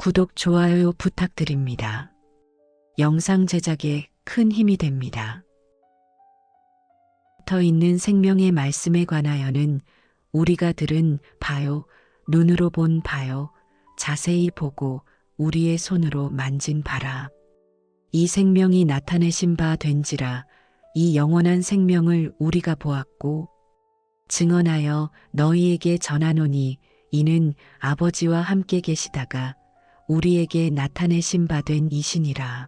구독, 좋아요 부탁드립니다. 영상 제작에 큰 힘이 됩니다. 더 있는 생명의 말씀에 관하여는 우리가 들은 바요, 눈으로 본 바요, 자세히 보고 우리의 손으로 만진 바라. 이 생명이 나타내신 바 된지라. 이 영원한 생명을 우리가 보았고 증언하여 너희에게 전하노니 이는 아버지와 함께 계시다가 우리에게 나타내신 바 된 이시니라.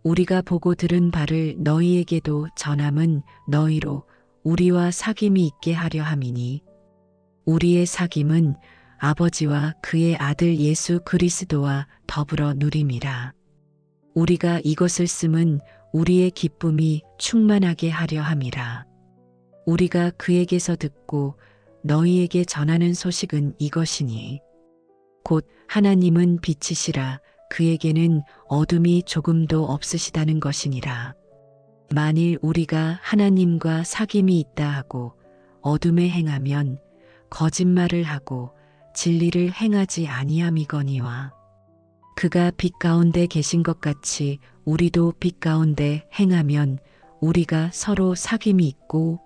우리가 보고 들은 바를 너희에게도 전함은 너희로 우리와 사귐이 있게 하려 함이니 우리의 사귐은 아버지와 그의 아들 예수 그리스도와 더불어 누림이라. 우리가 이것을 쓰면 우리의 기쁨이 충만하게 하려 함이라. 우리가 그에게서 듣고 너희에게 전하는 소식은 이것이니 곧 하나님은 빛이시라. 그에게는 어둠이 조금도 없으시다는 것이니라. 만일 우리가 하나님과 사귐이 있다 하고 어둠에 행하면 거짓말을 하고 진리를 행하지 아니함이거니와 그가 빛 가운데 계신 것 같이 우리도 빛 가운데 행하면 우리가 서로 사귐이 있고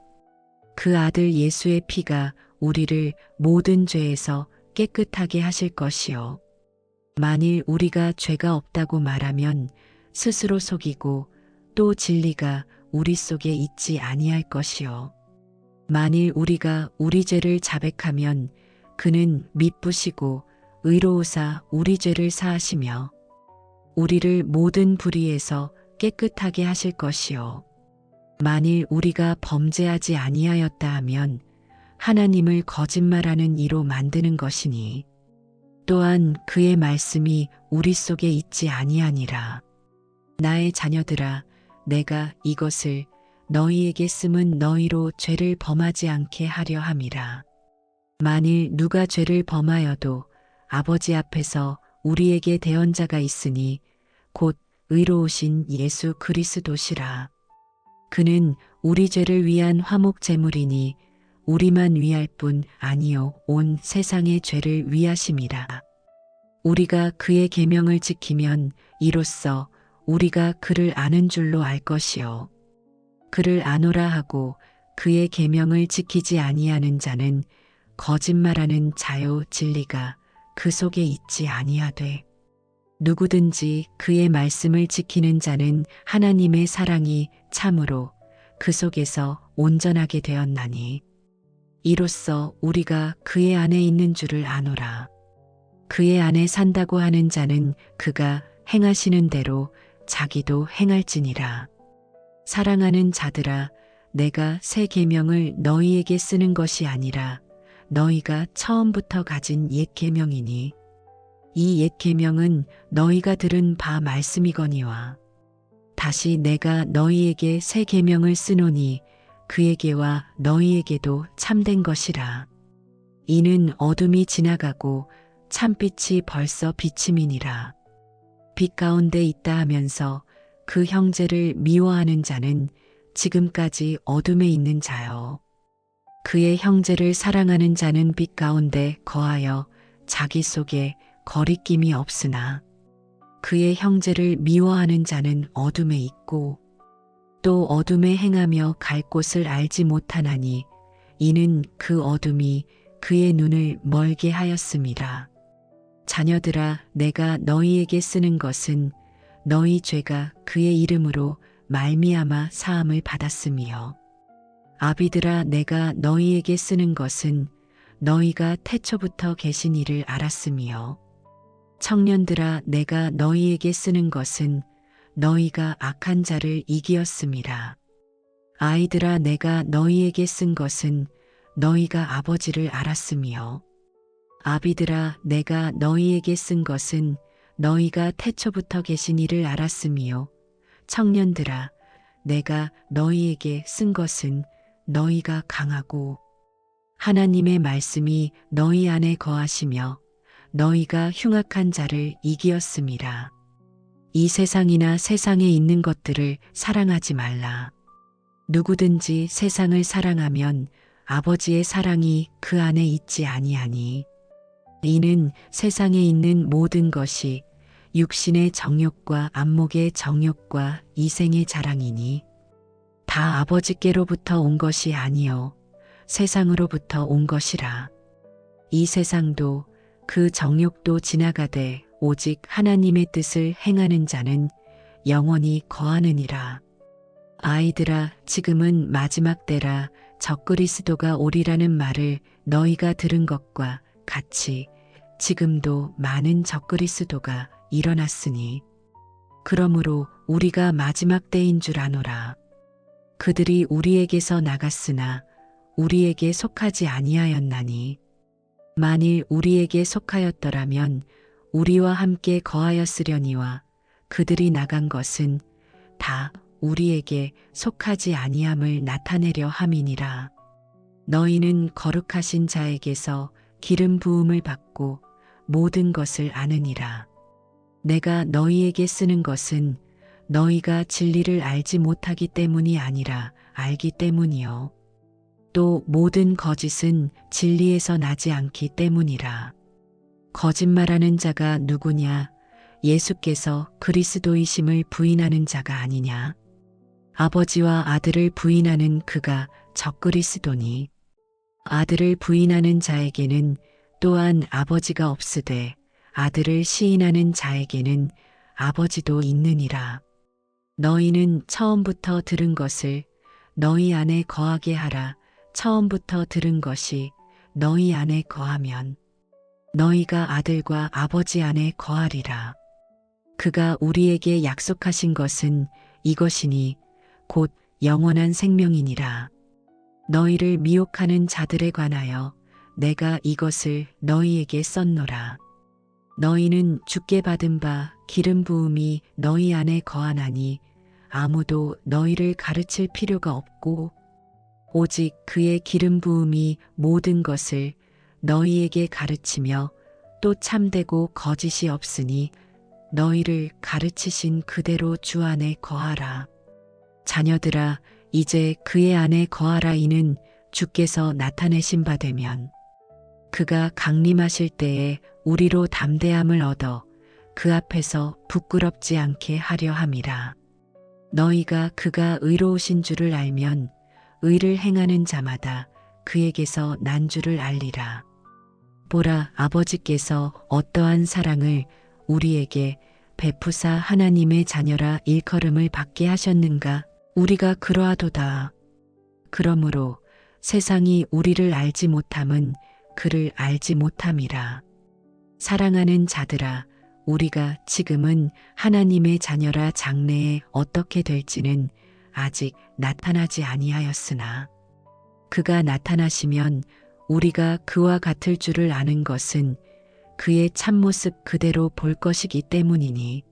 그 아들 예수의 피가 우리를 모든 죄에서 깨끗하게 하실 것이요. 만일 우리가 죄가 없다고 말하면 스스로 속이고 또 진리가 우리 속에 있지 아니할 것이요. 만일 우리가 우리 죄를 자백하면 그는 미쁘시고 의로우사 우리 죄를 사하시며 우리를 모든 불의에서 깨끗하게 하실 것이요. 만일 우리가 범죄하지 아니하였다 하면 하나님을 거짓말하는 이로 만드는 것이니 또한 그의 말씀이 우리 속에 있지 아니하니라. 나의 자녀들아, 내가 이것을 너희에게 쓰면 너희로 죄를 범하지 않게 하려 함이라. 만일 누가 죄를 범하여도 아버지 앞에서 우리에게 대언자가 있으니 곧 의로우신 예수 그리스도시라. 그는 우리 죄를 위한 화목 제물이니 우리만 위할 뿐 아니요 온 세상의 죄를 위하심이라. 우리가 그의 계명을 지키면 이로써 우리가 그를 아는 줄로 알 것이요. 그를 아노라 하고 그의 계명을 지키지 아니하는 자는 거짓말하는 자요 진리가 그 속에 있지 아니하되 누구든지 그의 말씀을 지키는 자는 하나님의 사랑이 참으로 그 속에서 온전하게 되었나니 이로써 우리가 그의 안에 있는 줄을 아노라. 그의 안에 산다고 하는 자는 그가 행하시는 대로 자기도 행할지니라. 사랑하는 자들아, 내가 새 계명을 너희에게 쓰는 것이 아니라 너희가 처음부터 가진 옛 계명이니 이 옛 계명은 너희가 들은 바 말씀이거니와 다시 내가 너희에게 새 계명을 쓰노니 그에게와 너희에게도 참된 것이라. 이는 어둠이 지나가고 참빛이 벌써 비침이니라. 빛 가운데 있다 하면서 그 형제를 미워하는 자는 지금까지 어둠에 있는 자요. 그의 형제를 사랑하는 자는 빛 가운데 거하여 자기 속에 거리낌이 없으나 그의 형제를 미워하는 자는 어둠에 있고 또 어둠에 행하며 갈 곳을 알지 못하나니 이는 그 어둠이 그의 눈을 멀게 하였음이라. 자녀들아, 내가 너희에게 쓰는 것은 너희 죄가 그의 이름으로 말미암아 사함을 받았음이요. 아비들아, 내가 너희에게 쓰는 것은 너희가 태초부터 계신 이를 알았음이요. 청년들아, 내가 너희에게 쓰는 것은 너희가 악한 자를 이기었음이라. 아이들아, 내가 너희에게 쓴 것은 너희가 아버지를 알았으며 아비들아, 내가 너희에게 쓴 것은 너희가 태초부터 계신 이를 알았으며 청년들아, 내가 너희에게 쓴 것은 너희가 강하고 하나님의 말씀이 너희 안에 거하시며 너희가 흉악한 자를 이기었음이라. 이 세상이나 세상에 있는 것들을 사랑하지 말라. 누구든지 세상을 사랑하면 아버지의 사랑이 그 안에 있지 아니하니 이는 세상에 있는 모든 것이 육신의 정욕과 안목의 정욕과 이생의 자랑이니 다 아버지께로부터 온 것이 아니요 세상으로부터 온 것이라. 이 세상도 그 정욕도 지나가되 오직 하나님의 뜻을 행하는 자는 영원히 거하느니라. 아이들아, 지금은 마지막 때라. 적그리스도가 오리라는 말을 너희가 들은 것과 같이 지금도 많은 적그리스도가 일어났으니 그러므로 우리가 마지막 때인 줄 아노라. 그들이 우리에게서 나갔으나 우리에게 속하지 아니하였나니 만일 우리에게 속하였더라면 우리와 함께 거하였으려니와 그들이 나간 것은 다 우리에게 속하지 아니함을 나타내려 함이니라. 너희는 거룩하신 자에게서 기름 부음을 받고 모든 것을 아느니라. 내가 너희에게 쓰는 것은 너희가 진리를 알지 못하기 때문이 아니라 알기 때문이요. 또 모든 거짓은 진리에서 나지 않기 때문이라. 거짓말하는 자가 누구냐? 예수께서 그리스도이심을 부인하는 자가 아니냐? 아버지와 아들을 부인하는 그가 적그리스도니 아들을 부인하는 자에게는 또한 아버지가 없으되 아들을 시인하는 자에게는 아버지도 있느니라. 너희는 처음부터 들은 것을 너희 안에 거하게 하라. 처음부터 들은 것이 너희 안에 거하면 너희가 아들과 아버지 안에 거하리라. 그가 우리에게 약속하신 것은 이것이니 곧 영원한 생명이니라. 너희를 미혹하는 자들에 관하여 내가 이것을 너희에게 썼노라. 너희는 주께 받은 바 기름 부음이 너희 안에 거하나니 아무도 너희를 가르칠 필요가 없고 오직 그의 기름 부음이 모든 것을 너희에게 가르치며 또 참되고 거짓이 없으니 너희를 가르치신 그대로 주 안에 거하라. 자녀들아, 이제 그의 안에 거하라. 이는 주께서 나타내신 바 되면 그가 강림하실 때에 우리로 담대함을 얻어 그 앞에서 부끄럽지 않게 하려 함이라. 너희가 그가 의로우신 줄을 알면 의를 행하는 자마다 그에게서 난 줄을 알리라. 보라, 아버지께서 어떠한 사랑을 우리에게 베푸사 하나님의 자녀라 일컬음을 받게 하셨는가? 우리가 그러하도다. 그러므로 세상이 우리를 알지 못함은 그를 알지 못함이라. 사랑하는 자들아, 우리가 지금은 하나님의 자녀라 장래에 어떻게 될지는 아직 나타나지 아니하였으나 그가 나타나시면 우리가 그와 같을 줄을 아는 것은 그의 참모습 그대로 볼 것이기 때문이니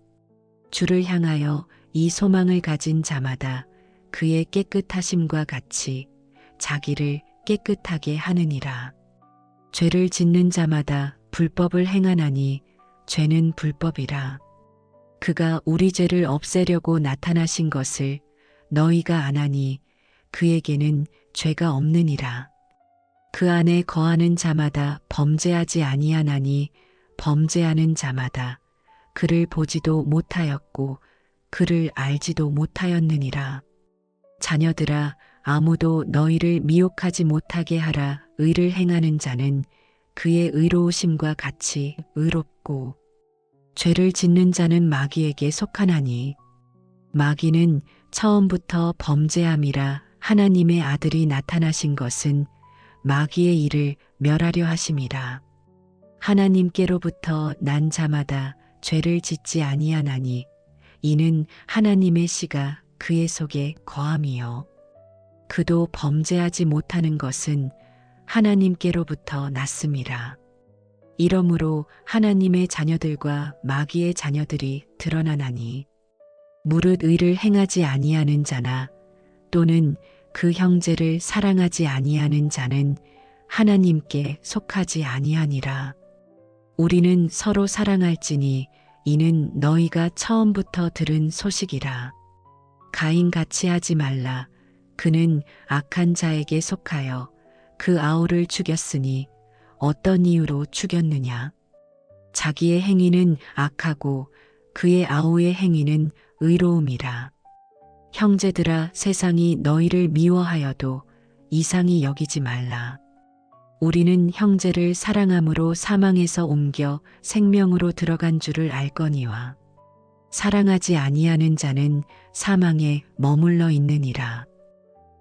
주를 향하여 이 소망을 가진 자마다 그의 깨끗하심과 같이 자기를 깨끗하게 하느니라. 죄를 짓는 자마다 불법을 행하나니 죄는 불법이라. 그가 우리 죄를 없애려고 나타나신 것을 너희가 아나니 그에게는 죄가 없느니라. 그 안에 거하는 자마다 범죄하지 아니하나니 범죄하는 자마다 그를 보지도 못하였고 그를 알지도 못하였느니라. 자녀들아, 아무도 너희를 미혹하지 못하게 하라. 의를 행하는 자는 그의 의로우심과 같이 의롭고 죄를 짓는 자는 마귀에게 속하나니 마귀는 처음부터 범죄함이라. 하나님의 아들이 나타나신 것은 마귀의 일을 멸하려 하심이라. 하나님께로부터 난 자마다 죄를 짓지 아니하나니 이는 하나님의 씨가 그의 속에 거함이요. 그도 범죄하지 못하는 것은 하나님께로부터 났음이라. 이러므로 하나님의 자녀들과 마귀의 자녀들이 드러나나니 무릇 의를 행하지 아니하는 자나 또는 그 형제를 사랑하지 아니하는 자는 하나님께 속하지 아니하니라. 우리는 서로 사랑할지니 이는 너희가 처음부터 들은 소식이라. 가인같이 하지 말라. 그는 악한 자에게 속하여 그 아우를 죽였으니 어떤 이유로 죽였느냐? 자기의 행위는 악하고 그의 아우의 행위는 의로움이라. 형제들아, 세상이 너희를 미워하여도 이상히 여기지 말라. 우리는 형제를 사랑함으로 사망에서 옮겨 생명으로 들어간 줄을 알거니와 사랑하지 아니하는 자는 사망에 머물러 있느니라.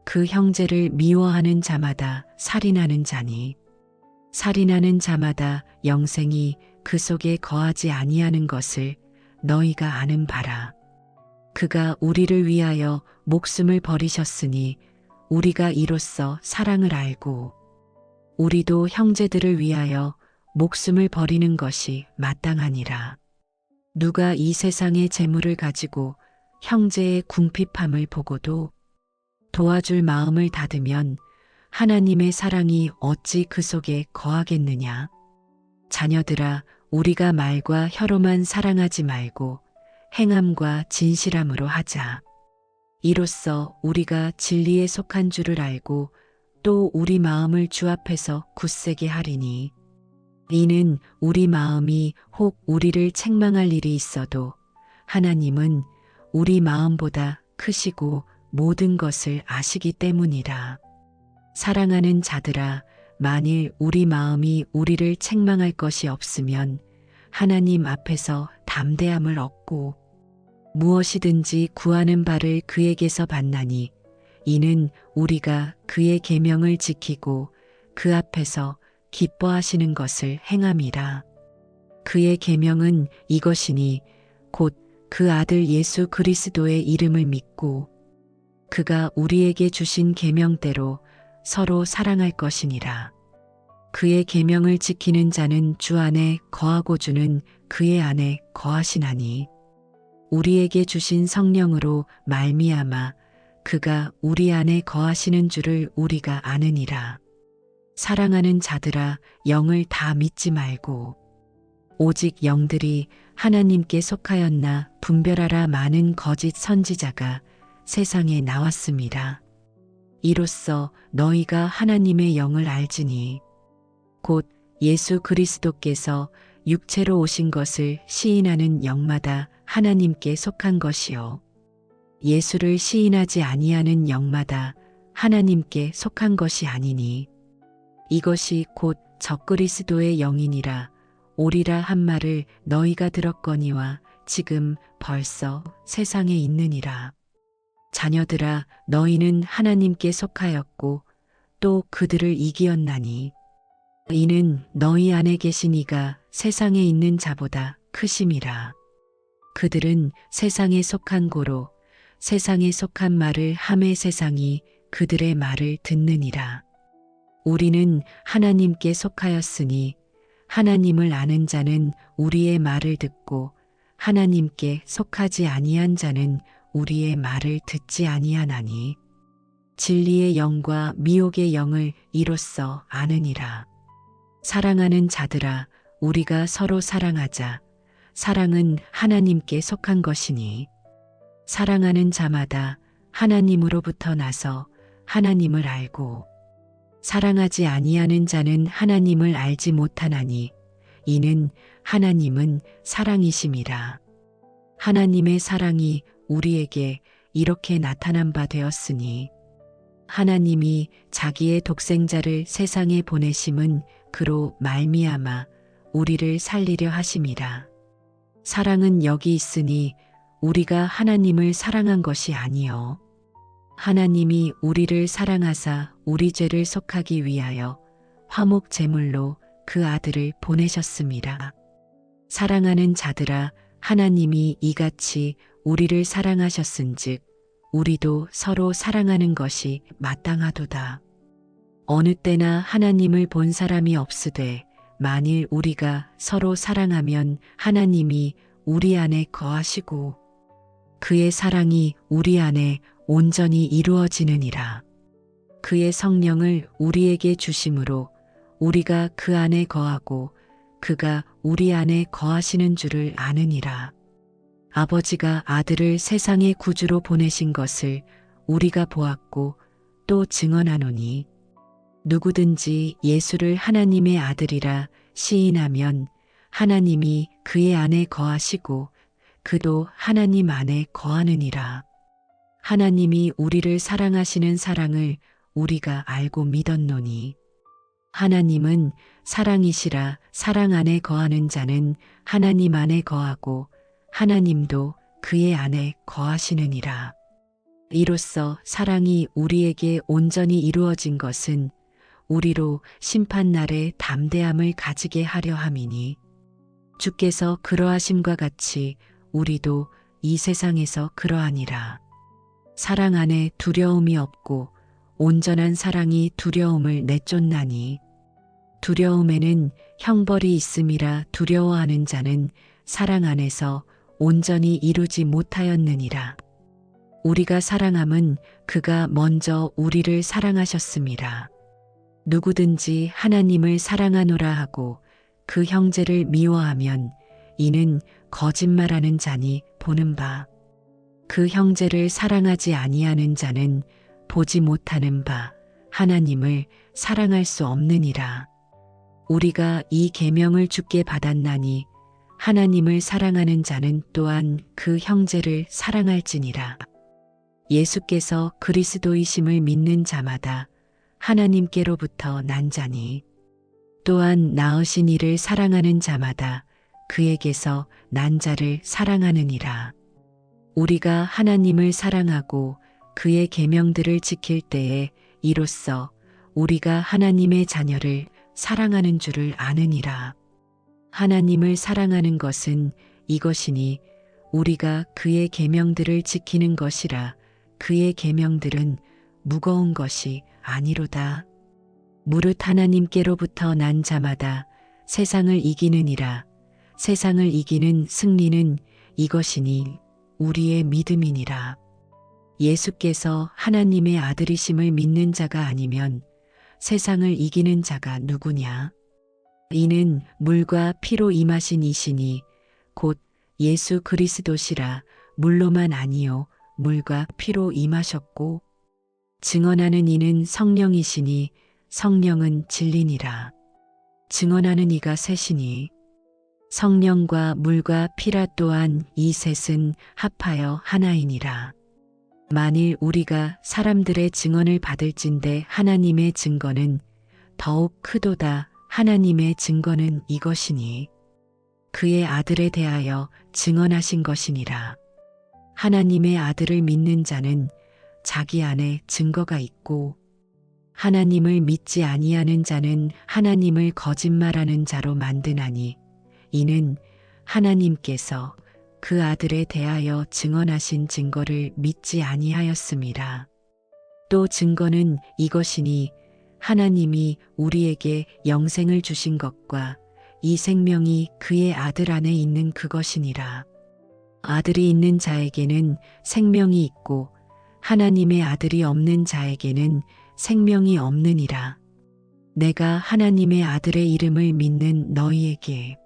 그 형제를 미워하는 자마다 살인하는 자니 살인하는 자마다 영생이 그 속에 거하지 아니하는 것을 너희가 아는 바라. 그가 우리를 위하여 목숨을 버리셨으니 우리가 이로써 사랑을 알고 우리도 형제들을 위하여 목숨을 버리는 것이 마땅하니라. 누가 이 세상의 재물을 가지고 형제의 궁핍함을 보고도 도와줄 마음을 닫으면 하나님의 사랑이 어찌 그 속에 거하겠느냐? 자녀들아, 우리가 말과 혀로만 사랑하지 말고 행함과 진실함으로 하자. 이로써 우리가 진리에 속한 줄을 알고 또 우리 마음을 주 앞에서 굳세게 하리니 이는 우리 마음이 혹 우리를 책망할 일이 있어도 하나님은 우리 마음보다 크시고 모든 것을 아시기 때문이라. 사랑하는 자들아, 만일 우리 마음이 우리를 책망할 것이 없으면 하나님 앞에서 담대함을 얻고 무엇이든지 구하는 바를 그에게서 받나니 이는 우리가 그의 계명을 지키고 그 앞에서 기뻐하시는 것을 행함이라. 그의 계명은 이것이니 곧 그 아들 예수 그리스도의 이름을 믿고 그가 우리에게 주신 계명대로 서로 사랑할 것이니라. 그의 계명을 지키는 자는 주 안에 거하고 주는 그의 안에 거하시나니 우리에게 주신 성령으로 말미암아 그가 우리 안에 거하시는 줄을 우리가 아느니라. 사랑하는 자들아, 영을 다 믿지 말고 오직 영들이 하나님께 속하였나 분별하라. 많은 거짓 선지자가 세상에 나왔습니다. 이로써 너희가 하나님의 영을 알지니 곧 예수 그리스도께서 육체로 오신 것을 시인하는 영마다 하나님께 속한 것이요 예수를 시인하지 아니하는 영마다 하나님께 속한 것이 아니니 이것이 곧 적그리스도의 영이니라. 오리라 한 말을 너희가 들었거니와 지금 벌써 세상에 있느니라. 자녀들아, 너희는 하나님께 속하였고 또 그들을 이기었나니 이는 너희 안에 계신 이가 세상에 있는 자보다 크심이라. 그들은 세상에 속한 고로 세상에 속한 말을 하매 세상이 그들의 말을 듣느니라. 우리는 하나님께 속하였으니 하나님을 아는 자는 우리의 말을 듣고 하나님께 속하지 아니한 자는 우리의 말을 듣지 아니하나니 진리의 영과 미혹의 영을 이로써 아느니라. 사랑하는 자들아, 우리가 서로 사랑하자. 사랑은 하나님께 속한 것이니 사랑하는 자마다 하나님으로부터 나서 하나님을 알고 사랑하지 아니하는 자는 하나님을 알지 못하나니 이는 하나님은 사랑이심이라. 하나님의 사랑이 우리에게 이렇게 나타난 바 되었으니 하나님이 자기의 독생자를 세상에 보내심은 그로 말미암아 우리를 살리려 하심이라. 사랑은 여기 있으니 우리가 하나님을 사랑한 것이 아니요 하나님이 우리를 사랑하사 우리 죄를 속하기 위하여 화목 제물로 그 아들을 보내셨습니다. 사랑하는 자들아, 하나님이 이같이 우리를 사랑하셨은즉 우리도 서로 사랑하는 것이 마땅하도다. 어느 때나 하나님을 본 사람이 없으되 만일 우리가 서로 사랑하면 하나님이 우리 안에 거하시고 그의 사랑이 우리 안에 온전히 이루어지느니라. 그의 성령을 우리에게 주심으로 우리가 그 안에 거하고 그가 우리 안에 거하시는 줄을 아느니라. 아버지가 아들을 세상의 구주로 보내신 것을 우리가 보았고 또 증언하노니 누구든지 예수를 하나님의 아들이라 시인하면 하나님이 그의 안에 거하시고 그도 하나님 안에 거하느니라. 하나님이 우리를 사랑하시는 사랑을 우리가 알고 믿었노니 하나님은 사랑이시라. 사랑 안에 거하는 자는 하나님 안에 거하고 하나님도 그의 안에 거하시느니라. 이로써 사랑이 우리에게 온전히 이루어진 것은 우리로 심판날에 담대함을 가지게 하려 함이니 주께서 그러하심과 같이 우리도 이 세상에서 그러하니라. 사랑 안에 두려움이 없고 온전한 사랑이 두려움을 내쫓나니 두려움에는 형벌이 있음이라. 두려워하는 자는 사랑 안에서 온전히 이루지 못하였느니라. 우리가 사랑함은 그가 먼저 우리를 사랑하셨음이라. 누구든지 하나님을 사랑하노라 하고 그 형제를 미워하면 이는 거짓말하는 자니 보는 바. 그 형제를 사랑하지 아니하는 자는 보지 못하는 바 하나님을 사랑할 수 없느니라. 우리가 이 계명을 주께 받았나니 하나님을 사랑하는 자는 또한 그 형제를 사랑할지니라. 예수께서 그리스도이심을 믿는 자마다 하나님께로부터 난 자니 또한 낳으신 이를 사랑하는 자마다 그에게서 난 자를 사랑하느니라. 우리가 하나님을 사랑하고 그의 계명들을 지킬 때에 이로써 우리가 하나님의 자녀를 사랑하는 줄을 아느니라. 하나님을 사랑하는 것은 이것이니 우리가 그의 계명들을 지키는 것이라. 그의 계명들은 무거운 것이 아니로다. 무릇 하나님께로부터 난 자마다 세상을 이기느니라. 세상을 이기는 승리는 이것이니 우리의 믿음이니라. 예수께서 하나님의 아들이심을 믿는 자가 아니면 세상을 이기는 자가 누구냐? 이는 물과 피로 임하신 이시니 곧 예수 그리스도시라. 물로만 아니요 물과 피로 임하셨고 증언하는 이는 성령이시니 성령은 진리니라. 증언하는 이가 셋이니 성령과 물과 피라. 또한 이 셋은 합하여 하나이니라. 만일 우리가 사람들의 증언을 받을진대 하나님의 증거는 더욱 크도다. 하나님의 증거는 이것이니 그의 아들에 대하여 증언하신 것이니라. 하나님의 아들을 믿는 자는 자기 안에 증거가 있고 하나님을 믿지 아니하는 자는 하나님을 거짓말하는 자로 만드나니 이는 하나님께서 그 아들에 대하여 증언하신 증거를 믿지 아니하였음이라. 또 증거는 이것이니 하나님이 우리에게 영생을 주신 것과 이 생명이 그의 아들 안에 있는 그것이니라. 아들이 있는 자에게는 생명이 있고 하나님의 아들이 없는 자에게는 생명이 없느니라. 내가 하나님의 아들의 이름을 믿는 너희에게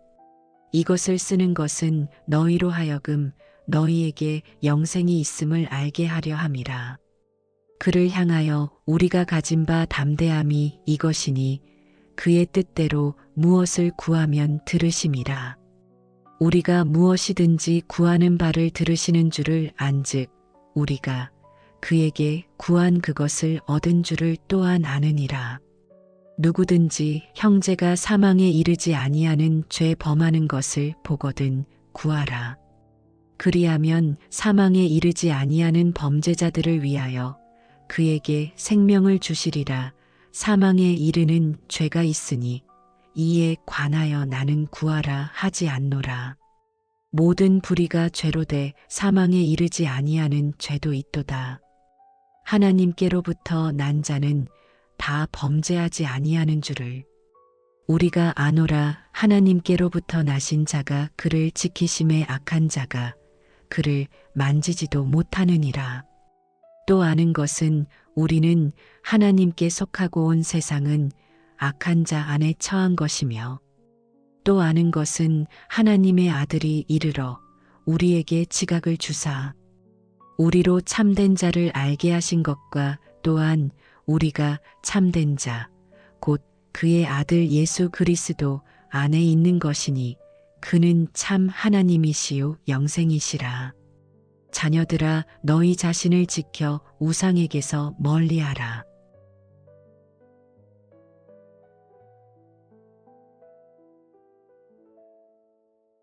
이것을 쓰는 것은 너희로 하여금 너희에게 영생이 있음을 알게 하려 함이라. 그를 향하여 우리가 가진 바 담대함이 이것이니 그의 뜻대로 무엇을 구하면 들으심이라. 우리가 무엇이든지 구하는 바를 들으시는 줄을 안즉 우리가 그에게 구한 그것을 얻은 줄을 또한 아느니라. 누구든지 형제가 사망에 이르지 아니하는 죄 범하는 것을 보거든 구하라. 그리하면 사망에 이르지 아니하는 범죄자들을 위하여 그에게 생명을 주시리라. 사망에 이르는 죄가 있으니 이에 관하여 나는 구하라 하지 않노라. 모든 불의가 죄로 돼 사망에 이르지 아니하는 죄도 있도다. 하나님께로부터 난 자는 다 범죄하지 아니하는 줄을 우리가 아노라. 하나님께로부터 나신 자가 그를 지키심에 악한 자가 그를 만지지도 못하느니라. 또 아는 것은 우리는 하나님께 속하고 온 세상은 악한 자 안에 처한 것이며 또 아는 것은 하나님의 아들이 이르러 우리에게 지각을 주사 우리로 참된 자를 알게 하신 것과 또한 우리가 참된 자 그의 아들 예수 그리스도 안에 있는 것이니 그는 참 하나님이시요 영생이시라. 자녀들아 너희 자신을 지켜 우상에게서 멀리하라.